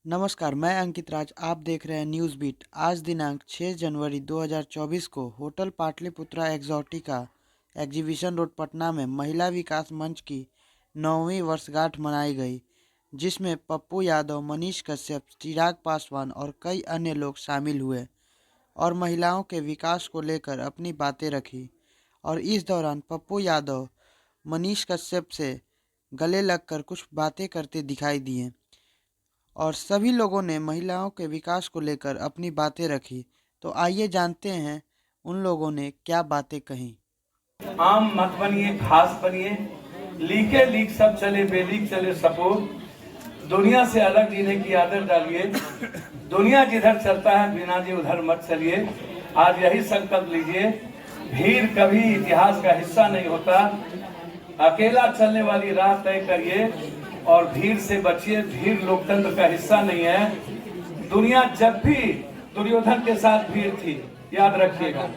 नमस्कार, मैं अंकित राज। आप देख रहे हैं न्यूज़ बीट। आज दिनांक 6 जनवरी 2024 को hotel Pataliputra Exotica exhibition road Patna में महिला विकास मंच की 9वीं वर्षगांठ मनाई गई, जिसमें पप्पू यादव, मनीष कश्यप, चिराग पासवान और कई अन्य लोग शामिल हुए और महिलाओं के विकास को लेकर अपनी बातें रखी। और इस दौरान पप्पू यादव मनीष कश्यप से गले लगकर कुछ बातें करते दिखाई दिए और सभी लोगों ने महिलाओं के विकास को लेकर अपनी बातें रखी। तो आइए जानते हैं उन लोगों ने क्या बातें कही। आम मत बनिए, खास बनिए, लीके लीक सब चले, बेलीक चले सपोर्ट। दुनिया से अलग जीने की आदत डालिए, दुनिया जिधर चलता है बिना जी उधर मत चलिए। आज यही संकल्प लीजिए, भीड़ कभी इतिहास का हिस्सा नहीं होता। अकेला चलने वाली राह तय करिए और भीड़ से बचिए। भीड़ लोकतंत्र का हिस्सा नहीं है। दुनिया जब भी दुर्योधन के साथ भीड़ थी, याद रखिएगा,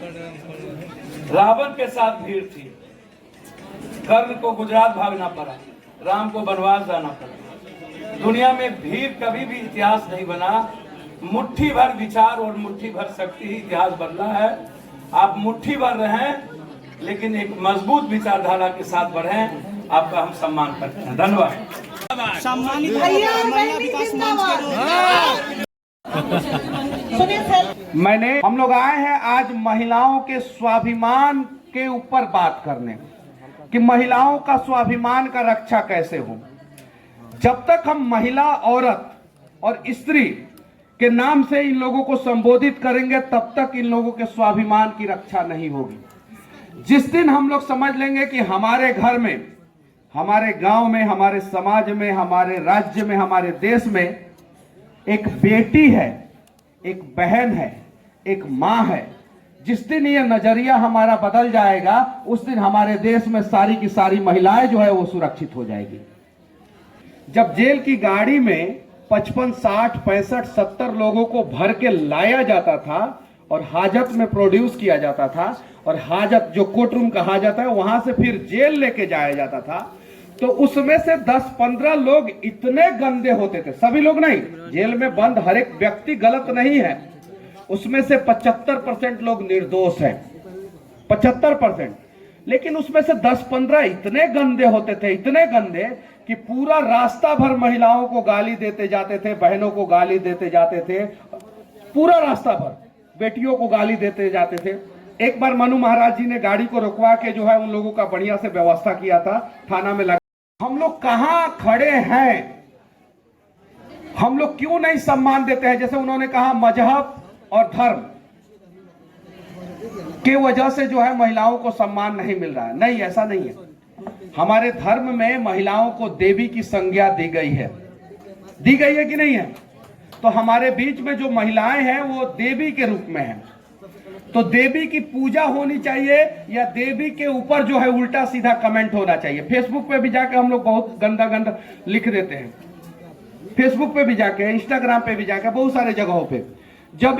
रावण के साथ भीड़ थी, कर्ण को गुजरात भागना पड़ा, राम को वनवास जाना पड़ा। दुनिया में भीड़ कभी भी इतिहास नहीं बना। मुट्ठी भर विचार और मुट्ठी भर शक्ति ही इतिहास बदला है। आप मुट्ठी भर रहें, लेकिन एक मजबूत विचारधारा के साथ बढ़ें। आपका हम सम्मान करते हैं। धन्यवाद। सम्मानित महिला विकास मंच के हम लोग आए हैं आज महिलाओं के स्वाभिमान के ऊपर बात करने कि महिलाओं का स्वाभिमान का रक्षा कैसे हो। जब तक हम महिला, औरत और स्त्री के नाम से इन लोगों को संबोधित करेंगे, तब तक इन लोगों के स्वाभिमान की रक्षा नहीं होगी। जिस दिन हम लोग समझ लेंगे कि हमारे घर में, हमारे गांव में, हमारे समाज में, हमारे राज्य में, हमारे देश में एक बेटी है, एक बहन है, एक मां है, जिस दिन ये नजरिया हमारा बदल जाएगा, उस दिन हमारे देश में सारी की सारी महिलाएं जो है वो सुरक्षित हो जाएगी। जब जेल की गाड़ी में 55, 60, 65, 70 लोगों को भर के लाया जाता था और हाजत में प्रोड्यूस किया जाता था, और हाजत जो कोर्ट रूम कहा जाता है, वहां से फिर जेल लेके जाया जाता था, तो उसमें से 10-15 लोग इतने गंदे होते थे। सभी लोग नहीं, जेल में बंद हर एक व्यक्ति गलत नहीं है, उसमें से 75% लोग निर्दोष हैं, 75%। लेकिन उसमें से 10-15 इतने गंदे होते थे, इतने गंदे कि पूरा रास्ता भर महिलाओं को गाली देते जाते थे, बहनों को गाली देते जाते थे, पूरा रास्ता भर बेटियों को गाली देते जाते थे। एक बार मनु महाराज जी ने गाड़ी को रुकवा के जो है उन लोगों का बढ़िया से व्यवस्था किया था, थाना में लगा। हम लोग कहां खड़े हैं, हम लोग क्यों नहीं सम्मान देते हैं? जैसे उन्होंने कहा मजहब और धर्म के वजह से जो है महिलाओं को सम्मान नहीं मिल रहा है। नहीं, ऐसा नहीं है। हमारे धर्म में महिलाओं को देवी की संज्ञा दी गई है कि नहीं है? तो हमारे बीच में जो महिलाएं हैं वो देवी के रूप में हैं। तो देवी की पूजा होनी चाहिए या देवी के ऊपर जो है उल्टा सीधा कमेंट होना चाहिए? फेसबुक पे भी जाके हम लोग बहुत गंदा गंदा लिख देते हैं, फेसबुक पे भी जाके, इंस्टाग्राम पे भी जाके, बहुत सारे जगहों पे। जब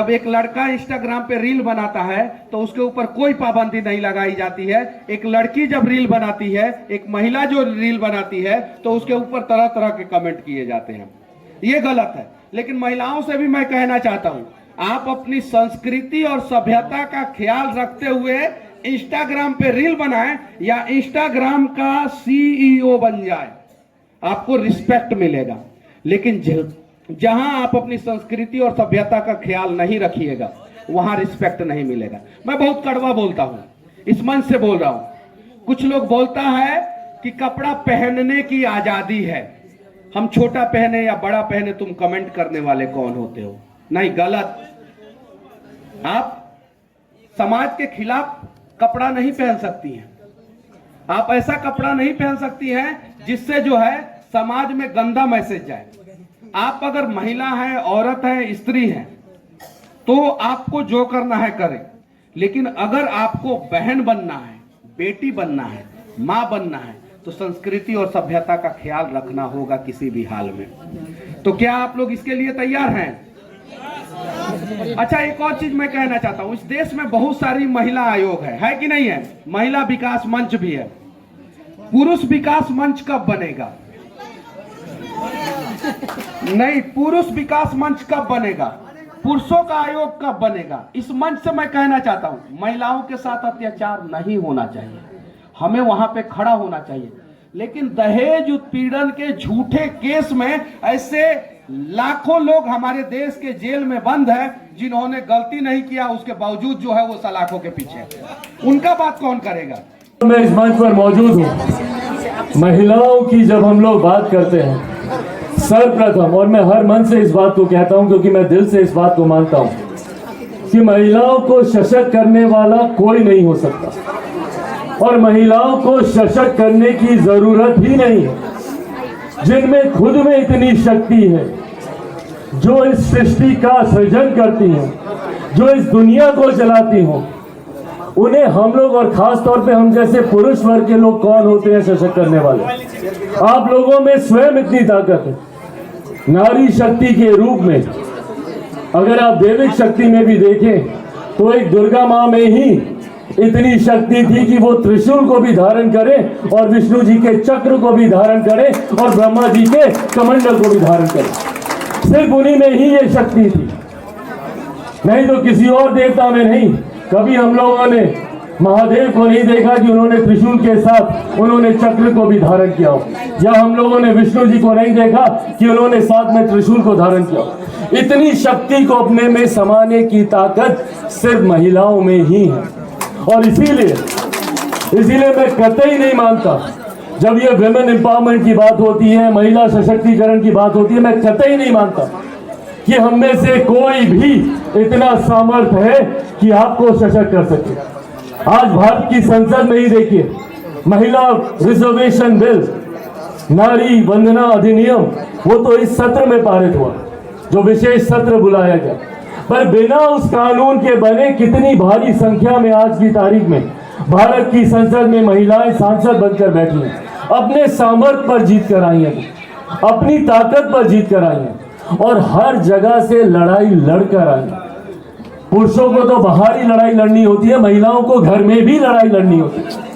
एक लड़का इंस्टाग्राम पे रील बनाता है तो उसके ऊपर कोई पाबंदी नहीं लगाई जाती है। एक लड़की जब रील बनाती है, एक महिला जो रील बनाती है, तो उसके ऊपर तरह तरह के कमेंट किए जाते हैं। ये गलत है। लेकिन महिलाओं से भी मैं कहना चाहता हूं, आप अपनी संस्कृति और सभ्यता का ख्याल रखते हुए इंस्टाग्राम पे रील बनाएं या इंस्टाग्राम का CEO बन जाए, आपको रिस्पेक्ट मिलेगा। लेकिन जहां आप अपनी संस्कृति और सभ्यता का ख्याल नहीं रखिएगा, वहां रिस्पेक्ट नहीं मिलेगा। मैं बहुत कड़वा बोलता हूं, इस मंच से बोल रहा हूं। कुछ लोग बोलता है कि कपड़ा पहनने की आजादी है, हम छोटा पहने या बड़ा पहने, तुम कमेंट करने वाले कौन होते हो? नहीं, गलत। आप समाज के खिलाफ कपड़ा नहीं पहन सकती हैं। आप ऐसा कपड़ा नहीं पहन सकती हैं जिससे जो है समाज में गंदा मैसेज जाए। आप अगर महिला हैं, औरत हैं, स्त्री हैं, तो आपको जो करना है करें। लेकिन अगर आपको बहन बनना है, बेटी बनना है, मां बनना है, तो संस्कृति और सभ्यता का ख्याल रखना होगा किसी भी हाल में। तो क्या आप लोग इसके लिए तैयार हैं? अच्छा, एक और चीज मैं कहना चाहता हूं, इस देश में बहुत सारी महिला आयोग है कि नहीं है? महिला विकास मंच भी है। पुरुष विकास मंच कब बनेगा? नहीं, पुरुष विकास मंच कब बनेगा, पुरुषों का आयोग कब बनेगा, इस मंच से मैं कहना चाहता हूं महिलाओं के साथ अत्याचार नहीं होना चाहिए, हमें वहां पे खड़ा होना चाहिए। लेकिन दहेज उत्पीड़न के झूठे केस में ऐसे लाखों लोग हमारे देश के जेल में बंद है जिन्होंने गलती नहीं किया, उसके बावजूद जो है वो सलाखों के पीछे है। उनका बात कौन करेगा। मैं इस मंच पर मौजूद हूँ। महिलाओं की जब हम लोग बात करते हैं सर्वप्रथम, और मैं हर मन से इस बात को कहता हूं क्योंकि मैं दिल से इस बात को मानता हूं कि महिलाओं को सशक्त करने वाला कोई नहीं हो सकता और महिलाओं को सशक्त करने की जरूरत ही नहीं है। जिनमें खुद में इतनी शक्ति है, जो इस सृष्टि का सृजन करती हैं, जो इस दुनिया को चलाती हों, उन्हें हम लोग और खास तौर पे हम जैसे पुरुष वर्ग के लोग कौन होते हैं सशक्त करने वाले। आप लोगों में स्वयं इतनी ताकत है, नारी शक्ति के रूप में। अगर आप दैविक शक्ति में भी देखें तो एक दुर्गा माँ में ही इतनी शक्ति थी कि वो त्रिशूल को भी धारण करें और विष्णु जी के चक्र को भी धारण करें और ब्रह्मा जी के कमंडल को भी धारण करें। सिर्फ उन्हीं में ही ये शक्ति थी, नहीं तो किसी और देवता में नहीं। कभी हम लोगों ने महादेव को नहीं देखा कि उन्होंने त्रिशूल के साथ उन्होंने चक्र को भी धारण किया हो, या हम लोगों ने विष्णु जी को नहीं देखा कि उन्होंने साथ में त्रिशूल को धारण किया हो। इतनी शक्ति को अपने में समाने की ताकत सिर्फ महिलाओं में ही है। और इसीलिए मैं कतई नहीं मानता, जब ये विमेन एम्पावरमेंट की बात होती है, महिला सशक्तिकरण की बात होती है, मैं कतई नहीं मानता कि हम में से कोई भी इतना सामर्थ्य है कि आपको सशक्त कर सके। आज भारत की संसद में ही देखिए, महिला रिजर्वेशन बिल, नारी वंदना अधिनियम, वो तो इस सत्र में पारित हुआ, जो विशेष सत्र बुलाया गया। पर बिना उस कानून के बने कितनी भारी संख्या में आज की तारीख में भारत की संसद में महिलाएं सांसद बनकर बैठी हैं, अपने सामर्थ्य पर जीत कर आई हैं, अपनी ताकत पर जीत कर आई हैं और हर जगह से लड़ाई लड़कर आई हैं। पुरुषों को तो बाहर ही लड़ाई लड़नी होती है, महिलाओं को घर में भी लड़ाई लड़नी होती है।